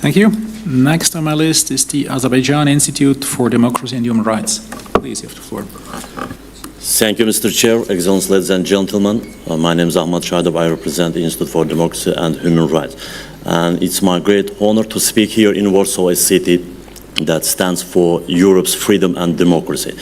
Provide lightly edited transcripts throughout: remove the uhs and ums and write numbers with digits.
Thank you. Next on my list is the Azerbaijan Institute for Democracy and Human Rights. Please, you have the floor. Thank you, Mr. Chair, Excellencies, ladies and gentlemen. My name is Ahmad Shahidov. I represent the Institute for Democracy and Human Rights. And it's my great honor to speak here in Warsaw, a city that stands for Europe's freedom and democracy.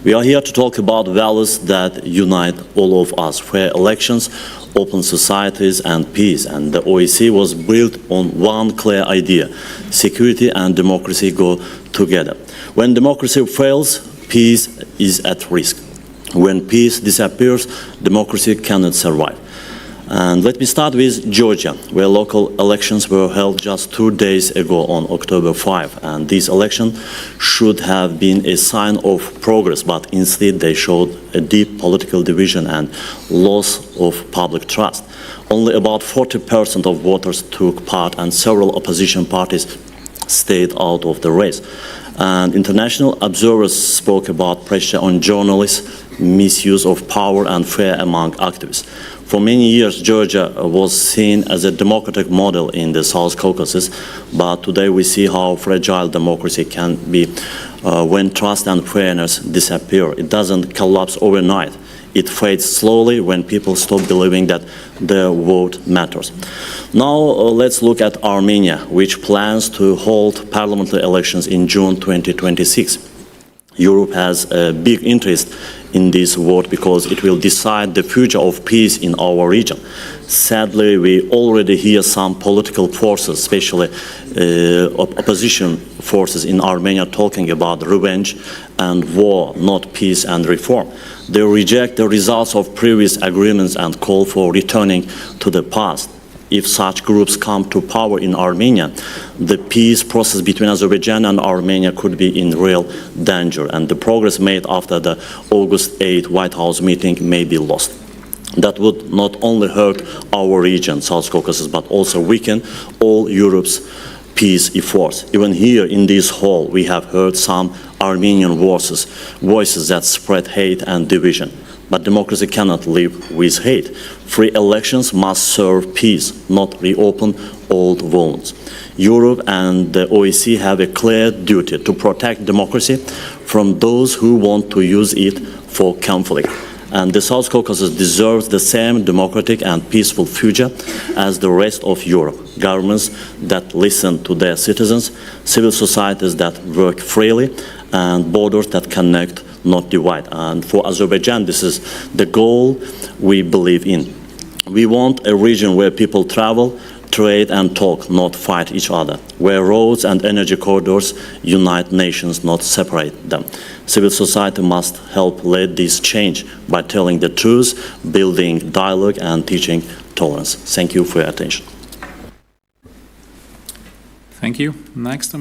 We are here to talk about values that unite all of us: fair elections, open societies, and peace. And the OSCE was built on one clear idea: security and democracy go together. When democracy fails, peace is at risk. When peace disappears, democracy cannot survive. And let me start with Georgia, where local elections were held just 2 days ago on October 5. And this election should have been a sign of progress, but instead they showed a deep political division and loss of public trust. Only about 40% of voters took part, and several opposition parties stayed out of the race. And international observers spoke about pressure on journalists, misuse of power, and fear among activists. For many years, Georgia was seen as a democratic model in the South Caucasus, but today we see how fragile democracy can be when trust and fairness disappear. It doesn't collapse overnight. It fades slowly when people stop believing that their vote matters. Now let's look at Armenia, which plans to hold parliamentary elections in June 2026. Europe has a big interest in this vote because it will decide the future of peace in our region. Sadly, we already hear some political forces, especially opposition forces in Armenia, talking about revenge and war, not peace and reform. They reject the results of previous agreements and call for returning to the past. If such groups come to power in Armenia, the peace process between Azerbaijan and Armenia could be in real danger, and the progress made after the August 8 White House meeting may be lost. That would not only hurt our region, South Caucasus, but also weaken all Europe's peace efforts. Even here in this hall, we have heard some Armenian voices that spread hate and division. But democracy cannot live with hate. Free elections must serve peace, not reopen old wounds. Europe and the OSCE have a clear duty to protect democracy from those who want to use it for conflict. And the South Caucasus deserves the same democratic and peaceful future as the rest of Europe. Governments that listen to their citizens, civil societies that work freely, and borders that connect, not divide. And for Azerbaijan, this is the goal we believe in. We want a region where people travel, trade, and talk, not fight each other, where roads and energy corridors unite nations, not separate them. Civil society must help lead this change by telling the truth, building dialogue, and teaching tolerance. Thank you for your attention. Thank you. Next.